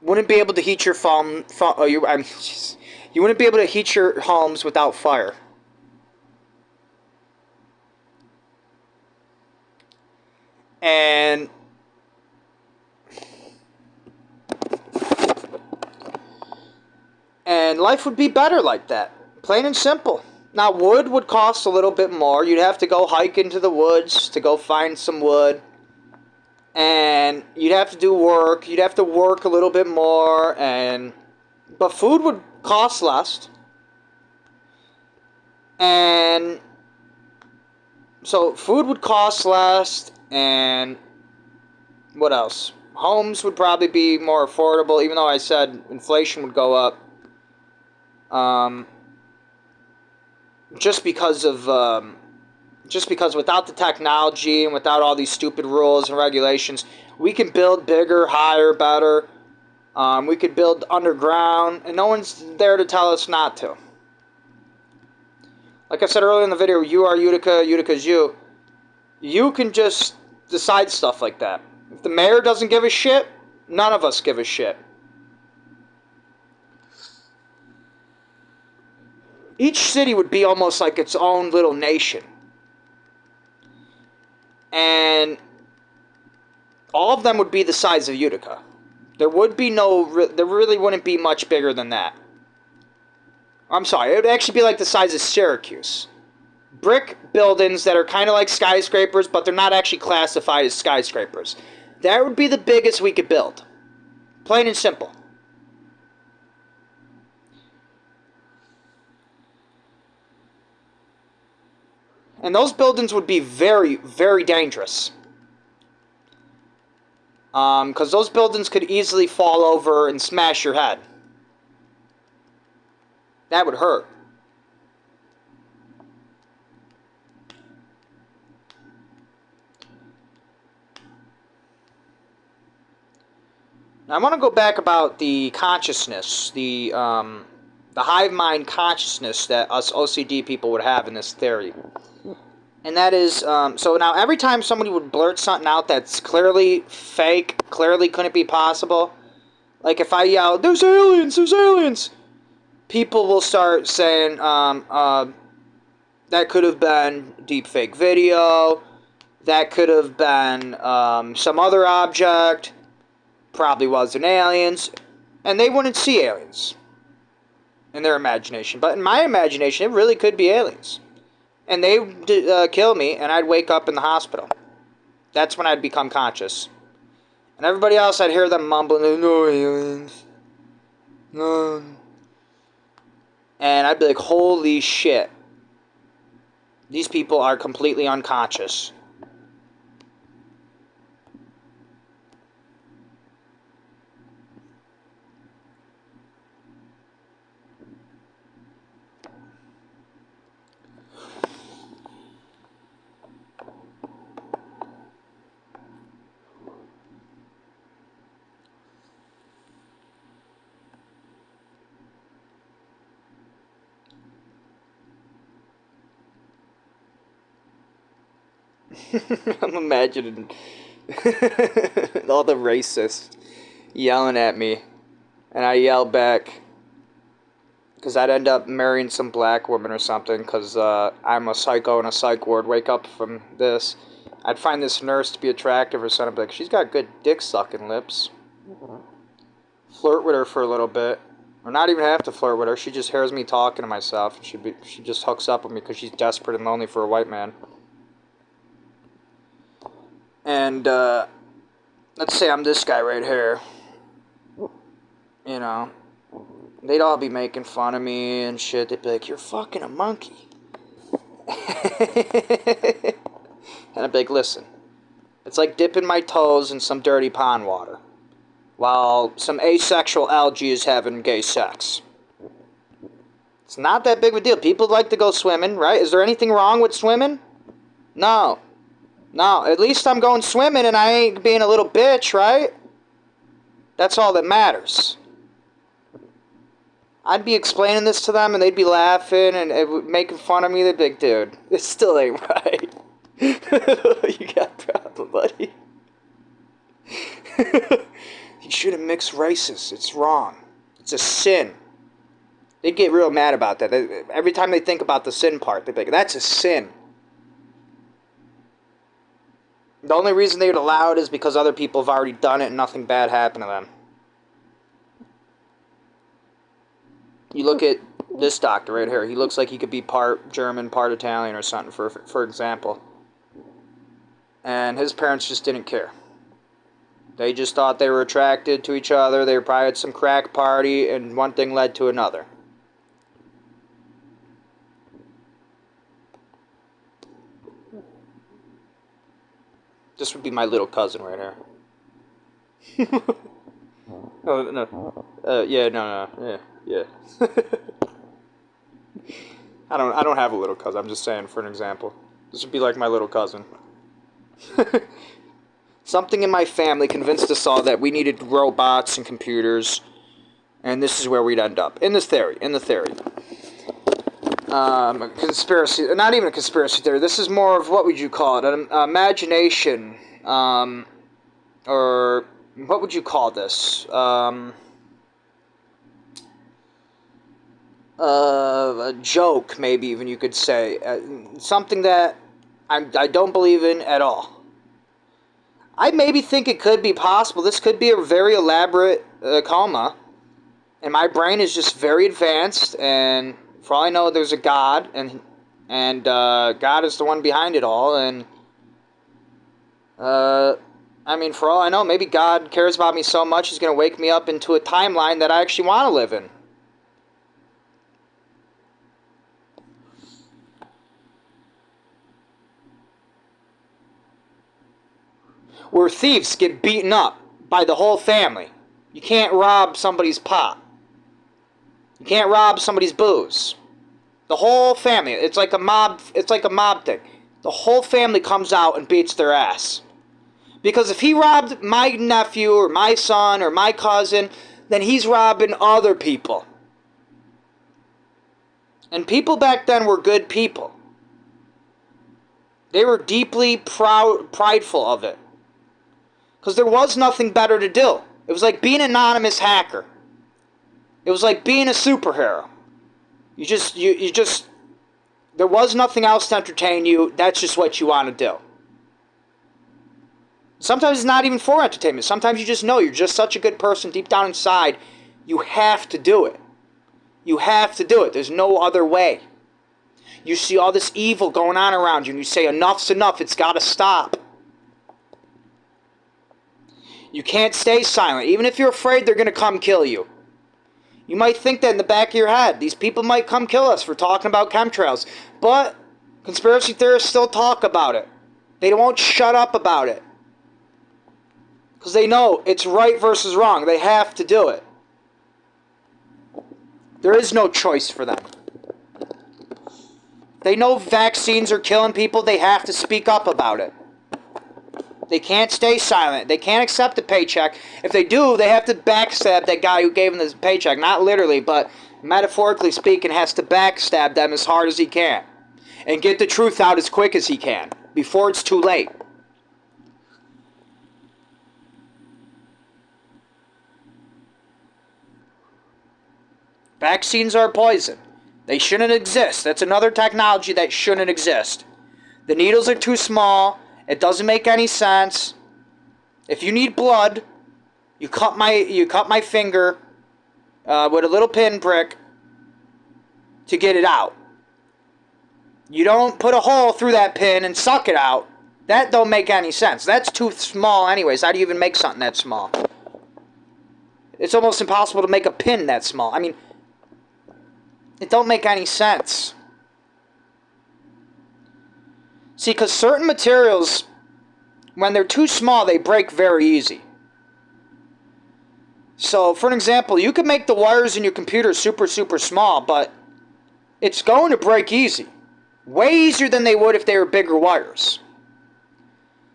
wouldn't be able to heat your you wouldn't be able to heat your homes without fire. And life would be better like that. Plain and simple. Now, wood would cost a little bit more. You'd have to go hike into the woods to go find some wood. And you'd have to do work. You'd have to work a little bit more. But food would cost less. And so food would cost less. And what else? Homes would probably be more affordable, even though I said inflation would go up. Just because without the technology and without all these stupid rules and regulations, we can build bigger, higher, better. We could build underground, and no one's there to tell us not to. Like I said earlier in the video, you are Utica, Utica's you. You can just decide stuff like that. If the mayor doesn't give a shit, none of us give a shit. Each city would be almost like its own little nation. And all of them would be the size of Utica. There really wouldn't be much bigger than that. I'm sorry, it would actually be like the size of Syracuse. Brick buildings that are kind of like skyscrapers, but they're not actually classified as skyscrapers. That would be the biggest we could build. Plain and simple. And those buildings would be very, very dangerous. Because those buildings could easily fall over and smash your head. That would hurt. Now, I want to go back about the consciousness, the hive mind consciousness that us OCD people would have in this theory. And that is, so now every time somebody would blurt something out that's clearly fake, clearly couldn't be possible, like if I yell, there's aliens, people will start saying, that could have been deep fake video, that could have been some other object, probably wasn't aliens, and they wouldn't see aliens in their imagination. But in my imagination, it really could be aliens. And they would kill me, and I'd wake up in the hospital. That's when I'd become conscious. And everybody else, I'd hear them mumbling, no aliens. No. And I'd be like, holy shit. These people are completely unconscious. I'm imagining all the racists yelling at me, and I yell back, because I'd end up marrying some black woman or something, because I'm a psycho in a psych ward, wake up from this. I'd find this nurse to be attractive or something, I'd be like, she's got good dick-sucking lips. Flirt with her for a little bit. Or not even have to flirt with her, she just hears me talking to myself, and she just hooks up with me because she's desperate and lonely for a white man. And, let's say I'm this guy right here. You know, they'd all be making fun of me and shit. They'd be like, you're fucking a monkey. And I'd be like, listen, it's like dipping my toes in some dirty pond water while some asexual algae is having gay sex. It's not that big of a deal. People like to go swimming, right? Is there anything wrong with swimming? No. No, at least I'm going swimming and I ain't being a little bitch, right? That's all that matters. I'd be explaining this to them and they'd be laughing and making fun of me. They'd be like, dude, this still ain't right. You got a problem, buddy. You shouldn't mix races. It's wrong. It's a sin. They'd get real mad about that. Every time they think about the sin part, they'd be like, that's a sin. The only reason they would allow it is because other people have already done it and nothing bad happened to them. You look at this doctor right here. He looks like he could be part German, part Italian or something, for example. And his parents just didn't care. They just thought they were attracted to each other. They probably had some crack party, and one thing led to another. This would be my little cousin right here. Oh, no. Yeah. I don't have a little cousin. I'm just saying for an example. This would be like my little cousin. Something in my family convinced us all that we needed robots and computers, and this is where we'd end up. In the theory. Conspiracy, not even a conspiracy theory. This is more of, what would you call it? An imagination, or what would you call this? A joke, maybe even you could say. Something that I don't believe in at all. I maybe think it could be possible. This could be a very elaborate coma, and my brain is just very advanced, and for all I know, there's a God, and God is the one behind it all, and I mean, for all I know, maybe God cares about me so much He's going to wake me up into a timeline that I actually want to live in. Where thieves get beaten up by the whole family. You can't rob somebody's pot. You can't rob somebody's booze. The whole family. It's like a mob thing. The whole family comes out and beats their ass. Because if he robbed my nephew or my son or my cousin, then he's robbing other people. And people back then were good people. They were deeply prideful of it. Because there was nothing better to do. It was like being an anonymous hacker. It was like being a superhero. You just, there was nothing else to entertain you. That's just what you want to do. Sometimes it's not even for entertainment. Sometimes you just know you're just such a good person deep down inside. You have to do it. You have to do it. There's no other way. You see all this evil going on around you and you say enough's enough. It's got to stop. You can't stay silent. Even if you're afraid they're going to come kill you. You might think that in the back of your head. These people might come kill us for talking about chemtrails. But conspiracy theorists still talk about it. They won't shut up about it. Because they know it's right versus wrong. They have to do it. There is no choice for them. They know vaccines are killing people. They have to speak up about it. They can't stay silent. They can't accept a paycheck. If they do, they have to backstab that guy who gave them this paycheck. Not literally, but metaphorically speaking, has to backstab them as hard as he can. And get the truth out as quick as he can. Before it's too late. Vaccines are poison. They shouldn't exist. That's another technology that shouldn't exist. The needles are too small. It doesn't make any sense. If you need blood, you cut my finger with a little pinprick to get it out. You don't put a hole through that pin and suck it out. That don't make any sense. That's too small anyways. How do you even make something that small? It's almost impossible to make a pin that small. I mean, it don't make any sense. See, because certain materials, when they're too small, they break very easy. So, for an example, you could make the wires in your computer super, super small, but it's going to break easy. Way easier than they would if they were bigger wires.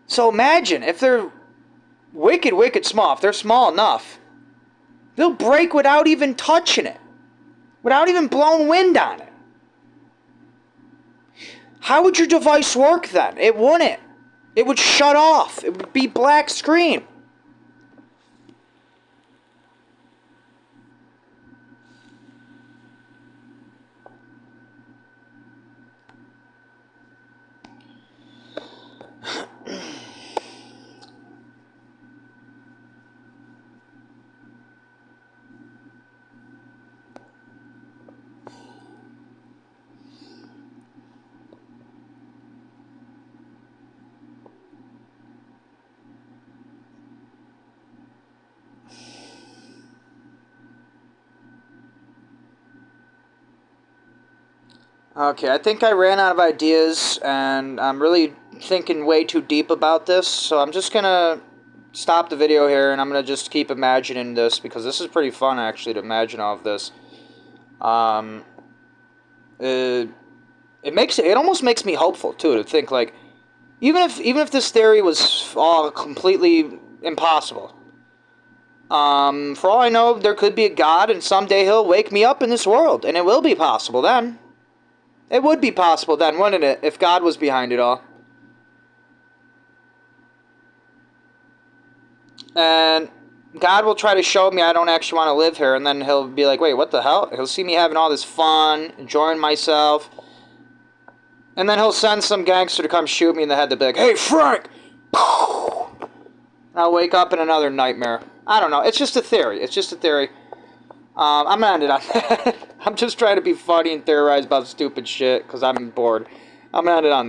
So imagine, if they're wicked, wicked small, if they're small enough, they'll break without even touching it. Without even blowing wind on it. How would your device work then? It wouldn't. It would shut off. It would be black screen. Okay, I think I ran out of ideas, and I'm really thinking way too deep about this, so I'm just gonna stop the video here, and I'm gonna just keep imagining this, because this is pretty fun, actually, to imagine all of this. It almost makes me hopeful, too, to think, like, even if this theory was all completely impossible, for all I know, there could be a God, and someday he'll wake me up in this world, and it will be possible then. It would be possible then, wouldn't it, if God was behind it all? And God will try to show me I don't actually want to live here, and then he'll be like, wait, what the hell? He'll see me having all this fun, enjoying myself, and then he'll send some gangster to come shoot me in the head to be like, hey, Frank! I'll wake up in another nightmare. I don't know. It's just a theory. It's just a theory. I'm going to end it on that. I'm just trying to be funny and theorize about stupid shit because I'm bored. I'm going to end it on that.